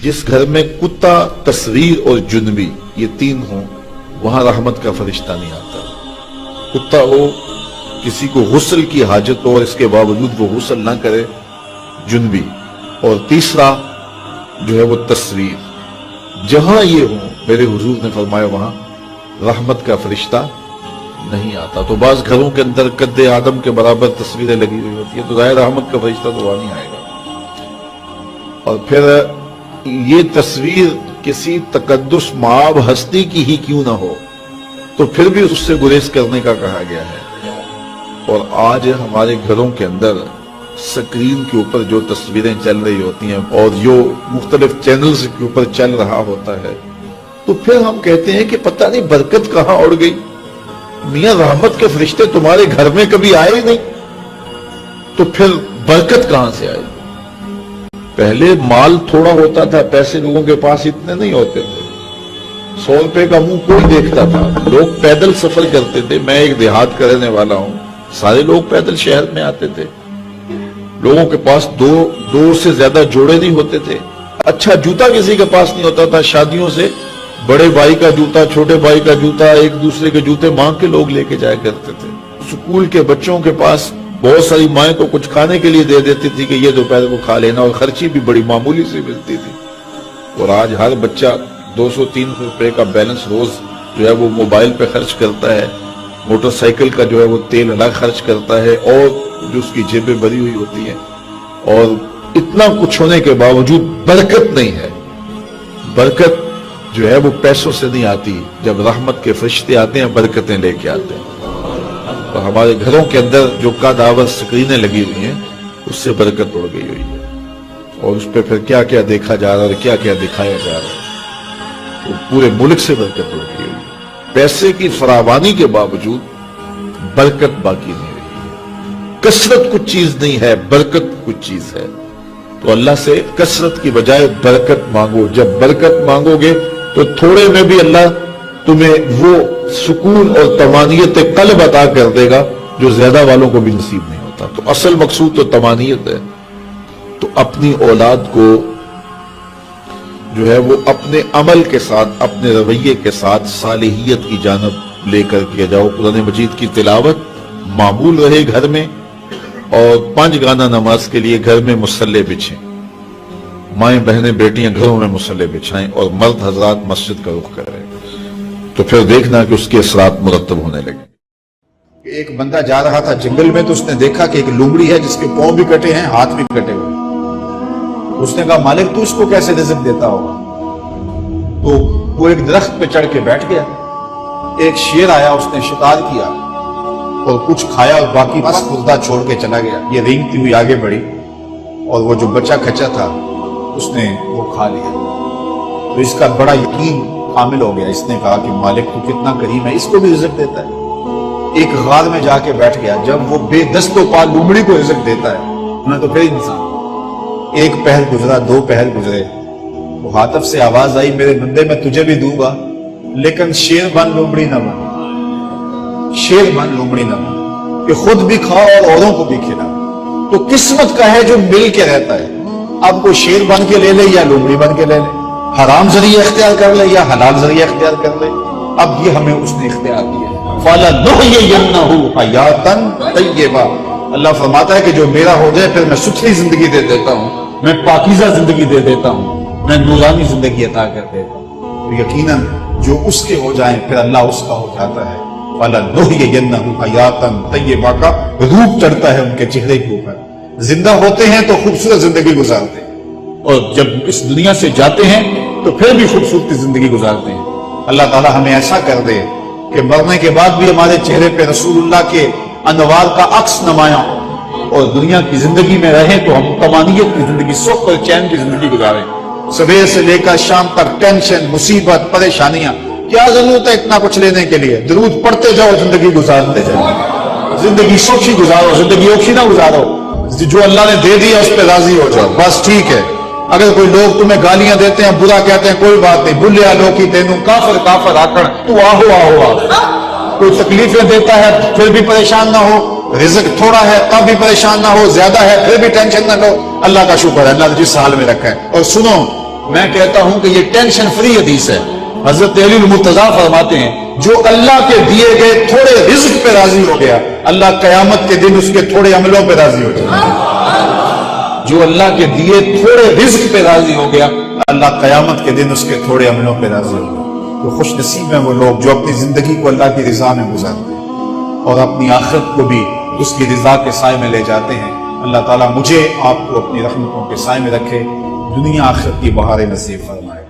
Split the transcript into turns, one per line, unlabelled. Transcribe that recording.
جس گھر میں کتا، تصویر اور جنبی یہ تین ہوں وہاں رحمت کا فرشتہ نہیں آتا۔ کتا ہو، کسی کو غسل کی حاجت ہو اور اس کے باوجود وہ غسل نہ کرے، جنبی، اور تیسرا جو ہے وہ تصویر، جہاں یہ ہوں میرے حضور نے فرمایا وہاں رحمت کا فرشتہ نہیں آتا۔ تو بعض گھروں کے اندر قد آدم کے برابر تصویریں لگی ہوئی ہوتی ہیں تو ظاہر رحمت کا فرشتہ تو وہاں نہیں آئے گا۔ اور پھر یہ تصویر کسی تقدس مآب ہستی کی ہی کیوں نہ ہو تو پھر بھی اس سے گریز کرنے کا کہا گیا ہے۔ اور آج ہمارے گھروں کے اندر سکرین کے اوپر جو تصویریں چل رہی ہوتی ہیں اور جو مختلف چینلز کے اوپر چل رہا ہوتا ہے تو پھر ہم کہتے ہیں کہ پتہ نہیں برکت کہاں اڑ گئی، میاں رحمت کے فرشتے تمہارے گھر میں کبھی آئے نہیں تو پھر برکت کہاں سے آئی؟ پہلے مال تھوڑا ہوتا تھا، پیسے لوگوں کے پاس اتنے نہیں ہوتے تھے، 100 روپے کا منہ کوئی دیکھتا تھا، لوگ پیدل سفر کرتے تھے۔ میں ایک دیہات کا رہنے والا ہوں، سارے لوگ پیدل شہر میں آتے تھے، لوگوں کے پاس دو سے زیادہ جوڑے نہیں ہوتے تھے، اچھا جوتا کسی کے پاس نہیں ہوتا تھا، شادیوں سے بڑے بھائی کا جوتا، چھوٹے بھائی کا جوتا، ایک دوسرے کے جوتے مانگ کے لوگ لے کے جایا کرتے تھے۔ سکول کے بچوں کے پاس بہت ساری مائیں تو کچھ کھانے کے لیے دے دیتی تھی کہ یہ دوپہر کو کھا لینا، اور خرچی بھی بڑی معمولی سے ملتی تھی۔ اور آج ہر بچہ 200-300 روپے کا بیلنس روز جو ہے وہ موبائل پہ خرچ کرتا ہے، موٹر سائیکل کا جو ہے وہ تیل الگ خرچ کرتا ہے، اور جو اس کی جیبیں بھری ہوئی ہوتی ہیں، اور اتنا کچھ ہونے کے باوجود برکت نہیں ہے۔ برکت جو ہے وہ پیسوں سے نہیں آتی، جب رحمت کے فرشتے آتے ہیں برکتیں لے کے آتے ہیں۔ اور ہمارے گھروں کے اندر جو قدآور سکرینیں لگی ہوئی ہیں اس سے برکت اڑ گئی ہوئی ہے، اور اس پہ پھر کیا کیا دیکھا جا رہا ہے اور کیا کیا دکھایا جا رہا ہے، تو پورے ملک سے برکت اڑ گئی ہوئی ہے۔ پیسے کی فراوانی کے باوجود برکت باقی نہیں رہی۔ کثرت کچھ چیز نہیں ہے، برکت کچھ چیز ہے۔ تو اللہ سے کثرت کی بجائے برکت مانگو۔ جب برکت مانگو گے تو تھوڑے میں بھی اللہ تمہیں وہ سکون اور طمانینت قلب عطا کر دے گا جو زیادہ والوں کو بھی نصیب نہیں ہوتا۔ تو اصل مقصود تو طمانینت ہے۔ تو اپنی اولاد کو جو ہے وہ اپنے عمل کے ساتھ، اپنے رویے کے ساتھ صالحیت کی جانب لے کر کے جاؤ۔ قرآن مجید کی تلاوت معمول رہے گھر میں، اور 5 گانا نماز کے لیے گھر میں مصلے بچھیں، مائیں بہنیں بیٹیاں گھروں میں مصلے بچھائیں، اور مرد حضرات مسجد کا رخ کریں، تو پھر دیکھنا کہ اس کے اثرات مرتب ہونے لگے۔
ایک بندہ جا رہا تھا جنگل میں، تو اس نے دیکھا کہ ایک لومڑی ہے جس کے پاؤں بھی کٹے ہیں، ہاتھ بھی کٹے ہوئے۔ اس نے کہا مالک تو اس کو کیسے رزق دیتا ہوگا؟ تو وہ ایک درخت پہ چڑھ کے بیٹھ گیا۔ ایک شیر آیا، اس نے شکار کیا اور کچھ کھایا اور باقی بس خردہ چھوڑ کے چلا گیا۔ یہ رینگتی ہوئی آگے بڑھی اور وہ جو بچہ کھچا تھا اس نے وہ کھا لیا۔ تو اس کا بڑا یقین حامل ہو گیا۔ اس نے کہا کہ مالک تو کتنا کریم ہے، اس کو بھی رزق دیتا ہے۔ ایک غار میں جا کے بیٹھ گیا۔ جب وہ بے دست و پا لومڑی کو رزق دیتا ہے، انہیں تو پھر انسان۔ ایک پہر گزرا، 2 پہر گزرے، وہ ہاتف سے آواز آئی میرے بندے میں تجھے بھی دوں گا، لیکن شیر بن لومڑی نہ بن، شیر بن لومڑی نہ بن، کہ خود بھی کھاؤ اور اوروں کو بھی کھلا۔ تو قسمت کا ہے جو مل کے رہتا ہے۔ اب کوئی شیر بن کے لے لے یا لومڑی بن کے لے لے، حرام ذریعہ اختیار کر لے یا حلال ذریعہ اختیار کر لے، اب یہ ہمیں اس نے اختیار دیا ہے۔ فَلَنُحْيِيَنَّهُ حَيَاتًا طَيِّبَةً، اللہ فرماتا ہے کہ جو میرا ہو جائے پھر میں ستھری زندگی دے دیتا ہوں، میں پاکیزہ زندگی دے دیتا ہوں، میں نورانی زندگی عطا کر دیتا ہوں۔ تو یقیناً جو اس کے ہو جائیں پھر اللہ اس کا ہو جاتا ہے۔ فَلَنُحْيِيَنَّهُ حَيَاتًا طَيِّبَةً کا روپ چڑھتا ہے ان کے چہرے کے اوپر۔ زندہ ہوتے ہیں تو خوبصورت زندگی گزارتے ہیں، اور جب اس دنیا سے جاتے ہیں تو پھر بھی خوبصورت زندگی گزارتے ہیں۔ اللہ تعالی ہمیں ایسا کر دے کہ مرنے کے بعد بھی ہمارے چہرے پہ رسول اللہ کے انوار کا عکس نمایاں ہو، اور دنیا کی زندگی میں رہیں تو ہم طمانینت کی زندگی، سکھ اور چین کی زندگی گزاریں۔ صبح سے لے کر شام تک ٹینشن، مصیبت، پریشانیاں، کیا ضرورت ہے اتنا کچھ لینے کے لیے؟ درود پڑھتے جاؤ، زندگی گزارتے جاؤ، زندگی سوکھی گزارو، زندگی اوکھی نہ گزارو۔ جو اللہ نے دے دیا اس پہ راضی ہو جاؤ، بس ٹھیک ہے۔ اگر کوئی لوگ تمہیں گالیاں دیتے ہیں، برا کہتے ہیں، کوئی بات نہیں، بھلیا لوکی تینوں کافر کافر آکڑ تو آہو آہو آہو۔ کوئی تکلیفیں دیتا ہے پھر بھی پریشان نہ ہو، رزق تھوڑا ہے تب بھی پریشان نہ ہو، زیادہ ہے پھر بھی ٹینشن نہ لو۔ اللہ کا شکر ہے، اللہ نے جس حال میں رکھا ہے۔ اور سنو، میں کہتا ہوں کہ یہ ٹینشن فری حدیث ہے. حضرت علی المرتضیٰ فرماتے ہیں جو اللہ کے دیے گئے تھوڑے رزق پہ راضی ہو گیا اللہ قیامت کے دن اس کے تھوڑے عملوں پہ راضی ہو جائے. جو اللہ کے دیے تھوڑے رزق پہ راضی ہو گیا اللہ قیامت کے دن اس کے تھوڑے عملوں پہ راضی ہو گیا. تو خوش نصیب ہیں وہ لوگ جو اپنی زندگی کو اللہ کی رضا میں گزارتے ہیں اور اپنی آخرت کو بھی اس کی رضا کے سائے میں لے جاتے ہیں. اللہ تعالیٰ مجھے آپ کو اپنی رحمتوں کے سائے میں رکھے, دنیا آخرت کی بہاریں نصیب فرمائے.